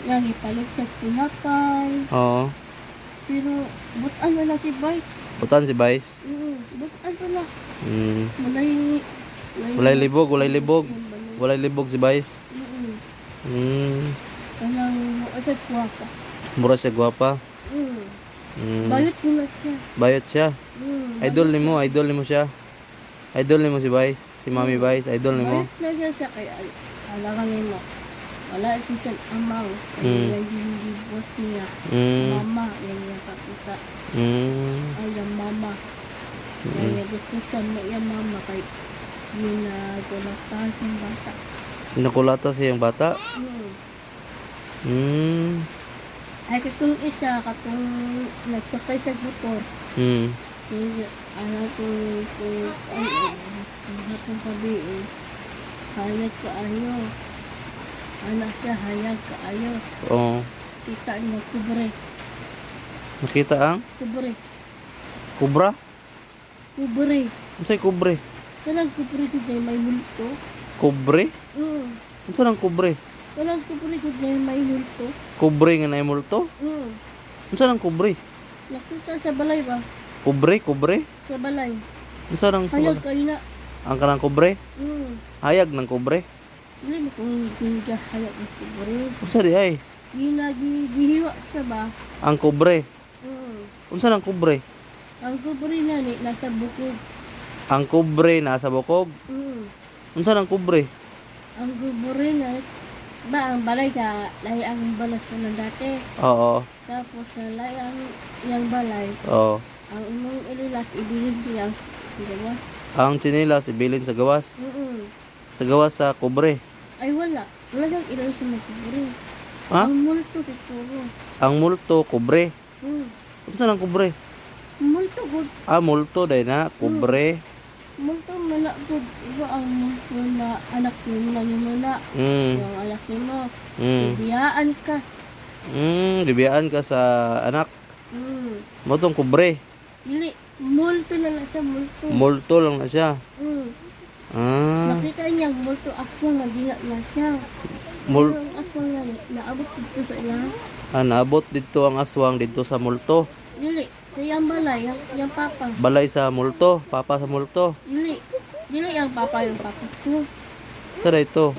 Yang ipalit sa tinapay. Oo. Pero, butan mo na si Vice. Butan si Vice. Butan mo na. Mm. Walay Walay libog. Yung balay. Walay libog si Vice. Mm. Kanang, asat guwapa. Mura siya gwapa. Mm. Bayot mo na siya. Bayot siya. Idol nimo siya. Idol nimo si Vice, si Mami Vice, idol nimo. Bayot na niya siya kay alangan mo. Wala siya amaw. Kaya yung boss niya. Mama, yan yung kapita. Ay, yung mama. Kaya gusto siya mo yung mama kay ginagulatahan yung bata. Pinakulata siya yung bata? Ay, katong isa, katong nagsakay sa motor. Kung ano, kung hatong sabihin, hayag ka ayo. Anak siya, hayag ka ayo. Oo. Kita niya, kubre. Nakita ang? Kubre. Kubra? Kubre. Unsay kubre? Walang kubre dito may multo. Kubre? Unsa nang kubre? Walang kubre dito may multo. Kubre nga naay multo? Unsa nang kubre? Nakita sa balay ba? Kubre? Sa balay. Unsa nang Hayag kayo na. ang kanang kubre? Hayag ng kubre? Hindi mo kung ginigahayag ng kubre. Unsa di ay? Gihiwa siya ba? Ang kubre. Unsa nang kubre? Ang kubre na ni nasa bukod. Ang kubre nasa bukog. Unsa nang kubre? Ang kubre na ba ang balay ka lahi ang balas ko ng dati. Oo. Tapos lahi ang yang balay. Oo. Ang imong ililas ibilin siya. Diba? Ang chinilas ibilin sa gawas. Sa gawas sa kubre. Ay wala. Wala siyang ilan sa mga kubre. Ha? Ang multo siguro. Ang multo kubre. Unsa nang kubre? Multo good. Multo day na kubre. Multo mana good. Iba ang multo na anak mo na yun na. Yung anak mo. Ibiyaan ka. Libiyaan ka sa anak. Motong kubre. Dili. Multo na lang siya. Multo. Multo lang na siya. Nakita niya multo aswang na dila na siya. Pero ang aswang na naabot dito sa ila. Naabot dito ang aswang dito sa multo. Dili. Sa yung balay. Yung papa. Balay sa multo. Papa sa multo. Dili. Dili yung papa ko. Sa dito.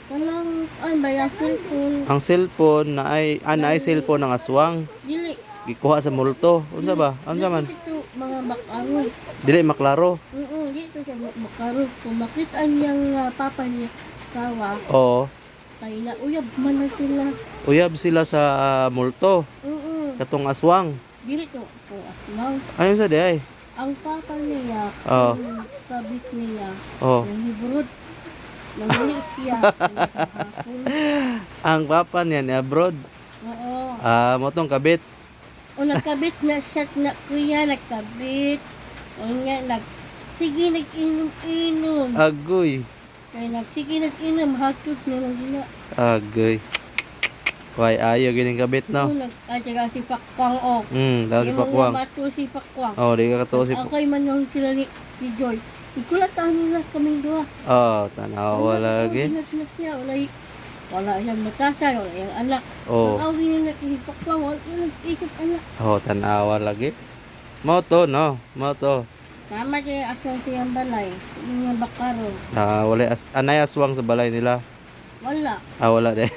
Kanang ano ba yung cellphone? Ang cellphone na ay cellphone ng aswang. Dili. Gikuha sa multo. Unsa ba? Unsa man? Dito mga bakaro. Dili maklaro. Dito siya bakaro. Kung makita niyang papa niya kawa. Oo. Kaya na uyab man na sila. Uyab sila sa multo. Katong aswang. Dili to kung aswang. Ayun sa di ay. Ang papa niya, ang kabit niya, yung librod. Nangulit siya. Ang papa niya ni abroad. Oo. Motong kabit. O nagkabit na siya na kuya, nagkabit. O nga, sige nag-inom-inom. Agoy. Kaya sige nag-inom, hatod na lang sila. Agoy. Why ayaw gining kabit no? Nag-atyaga si Pakwang o. Daw si Pakwang. Yung mga bato si Pakwang. Di ka katuwa si Pakwang. Okay man yung sila ni Joy. Ikulatahan nila kaming duha. Tanawa lagi. Wala siyang matasan, wala yung anak. Pag-awin nila si Pakwang, wala yung nag-ikot anak. Tanawa lagi. Moto no? Moto. Tama siya aswang siyang balay. Yung bakaro. Wala anay aswang sa balay nila. Wala. Wala de.